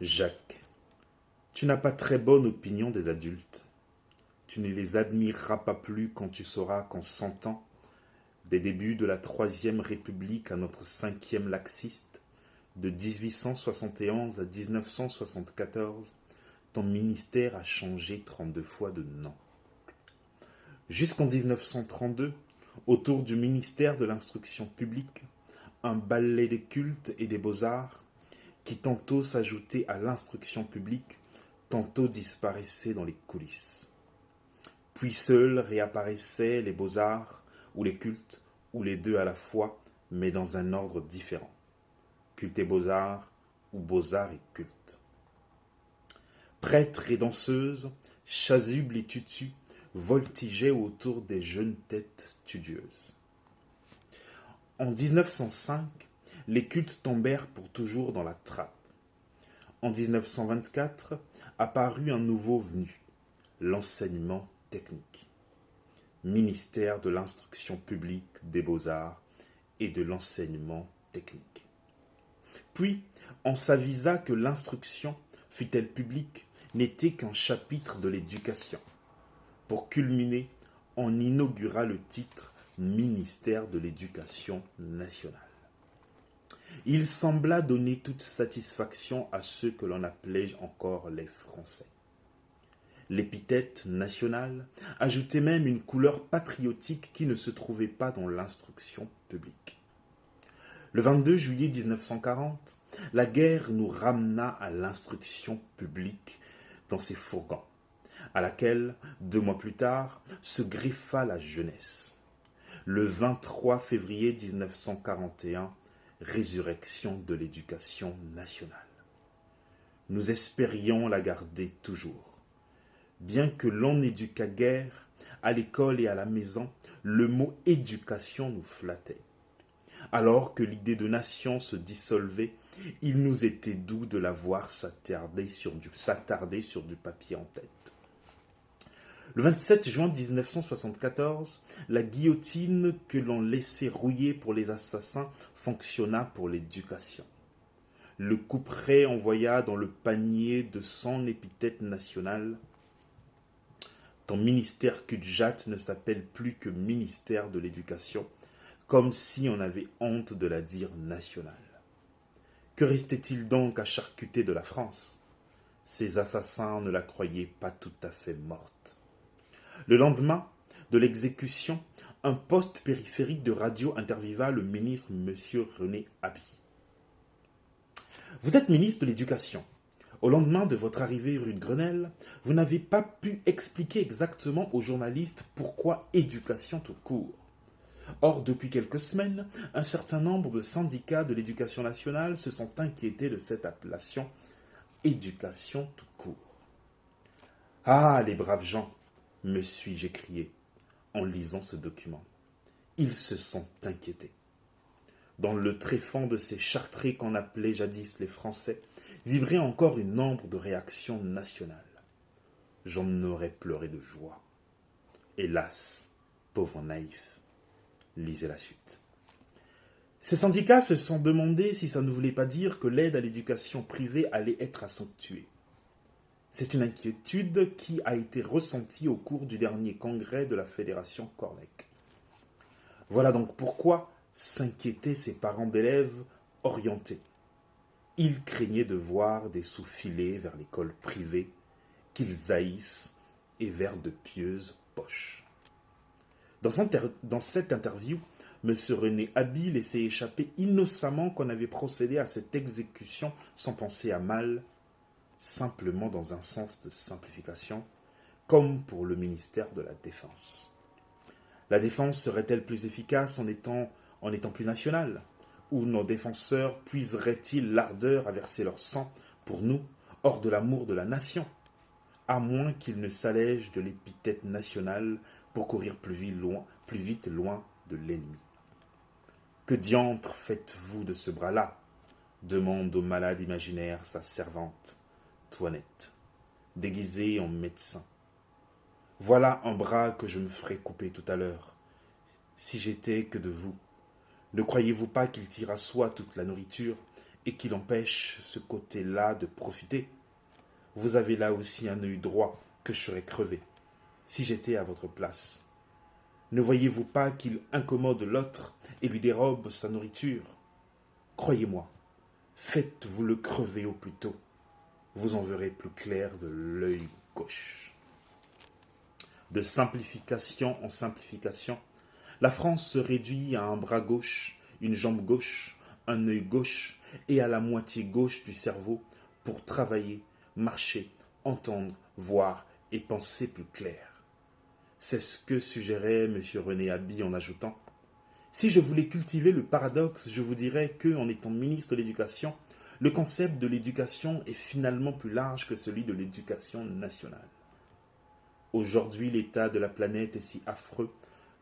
Jacques, tu n'as pas très bonne opinion des adultes. Tu ne les admireras pas plus quand tu sauras qu'en 100 ans, des débuts de la Troisième République à notre cinquième laxiste, de 1871 à 1974, ton ministère a changé 32 fois de nom. Jusqu'en 1932, autour du ministère de l'Instruction publique, un ballet des cultes et des beaux-arts qui tantôt s'ajoutait à l'instruction publique, tantôt disparaissait dans les coulisses. Puis seuls réapparaissaient les beaux-arts ou les cultes, ou les deux à la fois, mais dans un ordre différent. Culte et beaux-arts, ou beaux-arts et cultes. Prêtres et danseuses, chasubles et tutus, voltigeaient autour des jeunes têtes studieuses. En 1905, les cultes tombèrent pour toujours dans la trappe. En 1924, apparut un nouveau venu, l'enseignement technique. Ministère de l'Instruction publique, des Beaux-Arts et de l'Enseignement technique. Puis, on s'avisa que l'instruction, fût-elle publique, n'était qu'un chapitre de l'éducation. Pour culminer, on inaugura le titre Ministère de l'Éducation nationale. Il sembla donner toute satisfaction à ceux que l'on appelait encore les Français. L'épithète nationale ajoutait même une couleur patriotique qui ne se trouvait pas dans l'instruction publique. Le 22 juillet 1940, la guerre nous ramena à l'instruction publique dans ses fourgons, à laquelle, 2 mois plus tard, se greffa la jeunesse. Le 23 février 1941, résurrection de l'éducation nationale. Nous espérions la garder toujours. Bien que l'on n'éduquât guère, à l'école et à la maison, le mot éducation nous flattait. Alors que l'idée de nation se dissolvait, il nous était doux de la voir s'attarder sur du papier en tête. Le 27 juin 1974, la guillotine que l'on laissait rouiller pour les assassins fonctionna pour l'éducation. Le couperet envoya dans le panier de son épithète nationale. Ton ministère cul-de-jatte ne s'appelle plus que ministère de l'éducation, comme si on avait honte de la dire nationale. Que restait-il donc à charcuter de la France? Ces assassins ne la croyaient pas tout à fait morte. Le lendemain de l'exécution, un poste périphérique de radio interviewa le ministre M. René Haby. Vous êtes ministre de l'Éducation. Au lendemain de votre arrivée rue de Grenelle, vous n'avez pas pu expliquer exactement aux journalistes pourquoi éducation tout court. Or, depuis quelques semaines, un certain nombre de syndicats de l'éducation nationale se sont inquiétés de cette appellation éducation tout court. Ah, les braves gens, me suis-je écrié en lisant ce document. Ils se sont inquiétés. Dans le tréfonds de ces chartrés qu'on appelait jadis les Français, vibrait encore une ombre de réaction nationale. J'en aurais pleuré de joie. Hélas, pauvre naïf. Lisez la suite. Ces syndicats se sont demandé si ça ne voulait pas dire que l'aide à l'éducation privée allait être accentuée. C'est une inquiétude qui a été ressentie au cours du dernier congrès de la Fédération Cornec. Voilà donc pourquoi s'inquiétaient ces parents d'élèves orientés. Ils craignaient de voir des sous filer vers l'école privée qu'ils haïssent et vers de pieuses poches. Dans cette interview, M. René Haby laissait échapper innocemment qu'on avait procédé à cette exécution sans penser à mal, simplement dans un sens de simplification, comme pour le ministère de la Défense. La défense serait-elle plus efficace en étant plus nationale? Ou nos défenseurs puiseraient-ils l'ardeur à verser leur sang pour nous, hors de l'amour de la nation, à moins qu'ils ne s'allègent de l'épithète nationale pour courir plus vite loin de l'ennemi. Que diantre faites-vous de ce bras-là? Demande au malade imaginaire sa servante, Toinette, déguisée en médecin. Voilà un bras que je me ferais couper tout à l'heure, si j'étais que de vous. Ne croyez-vous pas qu'il tire à soi toute la nourriture, et qu'il empêche ce côté-là de profiter. Vous avez là aussi un œil droit que je ferais crever, si j'étais à votre place. Ne voyez-vous pas qu'il incommode l'autre et lui dérobe sa nourriture? Croyez-moi, faites-vous le crever au plus tôt. Vous en verrez plus clair de l'œil gauche. De simplification en simplification, la France se réduit à un bras gauche, une jambe gauche, un œil gauche et à la moitié gauche du cerveau pour travailler, marcher, entendre, voir et penser plus clair. C'est ce que suggérait M. René Haby en ajoutant: si je voulais cultiver le paradoxe, je vous dirais que, en étant ministre de l'Éducation, le concept de l'éducation est finalement plus large que celui de l'éducation nationale. Aujourd'hui, l'état de la planète est si affreux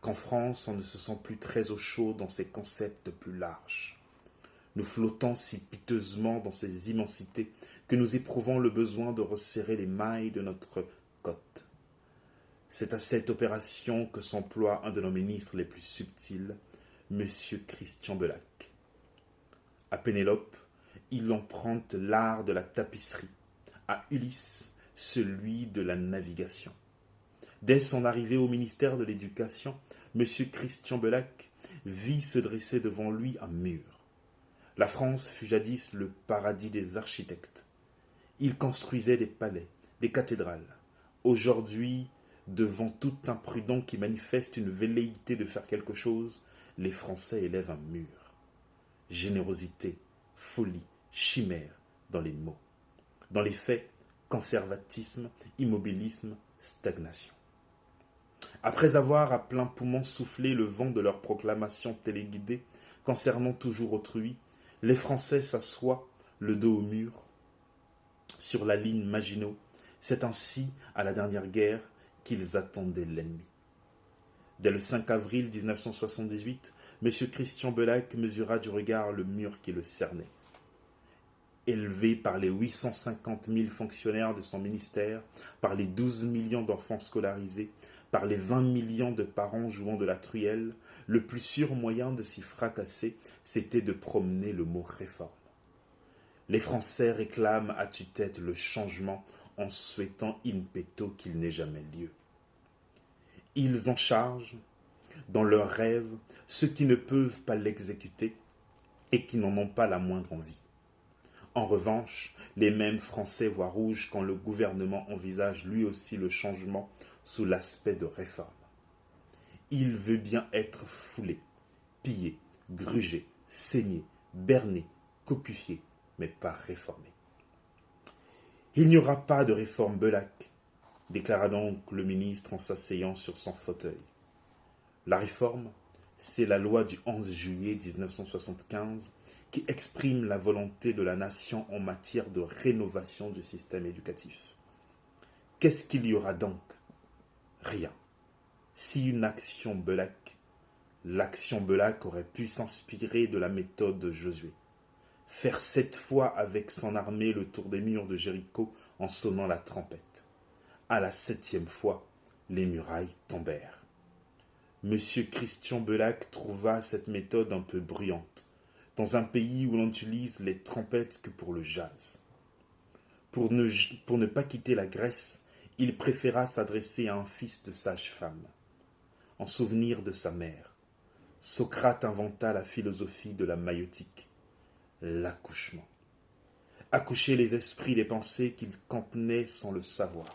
qu'en France, on ne se sent plus très au chaud dans ces concepts plus larges. Nous flottons si piteusement dans ces immensités que nous éprouvons le besoin de resserrer les mailles de notre côte. C'est à cette opération que s'emploie un de nos ministres les plus subtils, M. Christian Belac. À Pénélope, il emprunte l'art de la tapisserie, à Ulysse, celui de la navigation. Dès son arrivée au ministère de l'Éducation, M. Christian Belac vit se dresser devant lui un mur. La France fut jadis le paradis des architectes. Il construisait des palais, des cathédrales. Aujourd'hui, devant tout imprudent qui manifeste une velléité de faire quelque chose, les Français élèvent un mur. Générosité, folie, chimère dans les mots. Dans les faits, conservatisme, immobilisme, stagnation. Après avoir à plein poumon soufflé le vent de leurs proclamations téléguidées concernant toujours autrui, les Français s'assoient, le dos au mur, sur la ligne Maginot. C'est ainsi, à la dernière guerre, qu'ils attendaient l'ennemi. Dès le 5 avril 1978, M. Christian Belac mesura du regard le mur qui le cernait. Élevé par les 850 000 fonctionnaires de son ministère, par les 12 millions d'enfants scolarisés, par les 20 millions de parents jouant de la truelle, le plus sûr moyen de s'y fracasser, c'était de promener le mot réforme. Les Français réclament à tue-tête le changement en souhaitant in petto qu'il n'ait jamais lieu. Ils en chargent, dans leurs rêves, ceux qui ne peuvent pas l'exécuter et qui n'en ont pas la moindre envie. En revanche, les mêmes Français voient rouge quand le gouvernement envisage lui aussi le changement sous l'aspect de réforme. Il veut bien être foulé, pillé, grugé, saigné, berné, cocufié, mais pas réformé. Il n'y aura pas de réforme Belac, déclara donc le ministre en s'asseyant sur son fauteuil. La réforme, c'est la loi du 11 juillet 1975 qui exprime la volonté de la nation en matière de rénovation du système éducatif. Qu'est-ce qu'il y aura donc? Rien. Si une action Belac, l'action Belac aurait pu s'inspirer de la méthode de Josué. Faire 7 fois avec son armée le tour des murs de Jéricho en sonnant la trompette. À la 7e fois, les murailles tombèrent. M. Christian Belac trouva cette méthode un peu bruyante, dans un pays où l'on utilise les trompettes que pour le jazz. Pour ne pas quitter la Grèce, il préféra s'adresser à un fils de sage-femme. En souvenir de sa mère, Socrate inventa la philosophie de la maïeutique, l'accouchement. Accoucher les esprits des pensées qu'il contenait sans le savoir.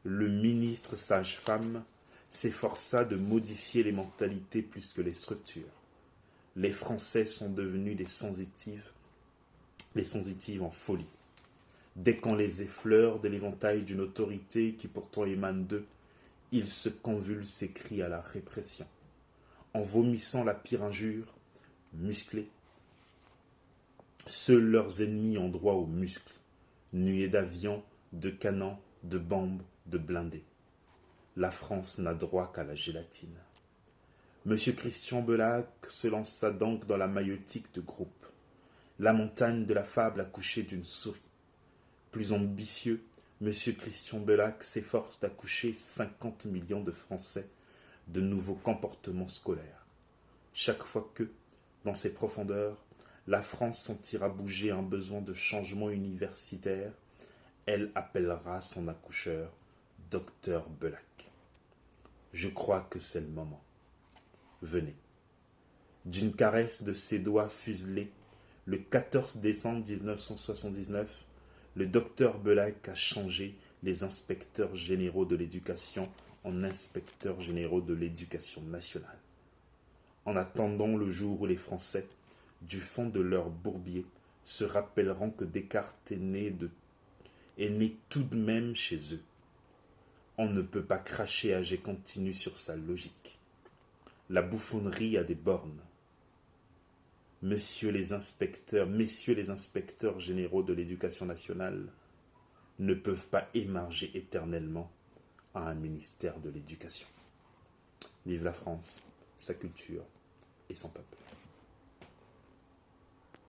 Le ministre sage-femme s'efforça de modifier les mentalités plus que les structures. Les Français sont devenus des sensitives en folie. Dès qu'on les effleure de l'éventail d'une autorité qui pourtant émane d'eux, ils se convulsent et crient à la répression. En vomissant la pire injure, musclés, seuls leurs ennemis ont droit aux muscles, nuées d'avions, de canons, de bombes, de blindés. La France n'a droit qu'à la gélatine. M. Christian Belac se lança donc dans la maïeutique de groupe. La montagne de la fable accouchée d'une souris. Plus ambitieux, M. Christian Belac s'efforce d'accoucher 50 millions de Français de nouveaux comportements scolaires. Chaque fois que, dans ses profondeurs, la France sentira bouger un besoin de changement universitaire, elle appellera son accoucheur Docteur Belac. Je crois que c'est le moment. Venez. D'une caresse de ses doigts fuselés, le 14 décembre 1979, le docteur Belac a changé les inspecteurs généraux de l'éducation en inspecteurs généraux de l'éducation nationale. En attendant le jour où les Français, du fond de leur bourbier, se rappelleront que Descartes est né tout de même chez eux. On ne peut pas cracher à jet continu sur sa logique. La bouffonnerie a des bornes. Messieurs les inspecteurs généraux de l'éducation nationale ne peuvent pas émarger éternellement à un ministère de l'éducation. Vive la France, sa culture et son peuple.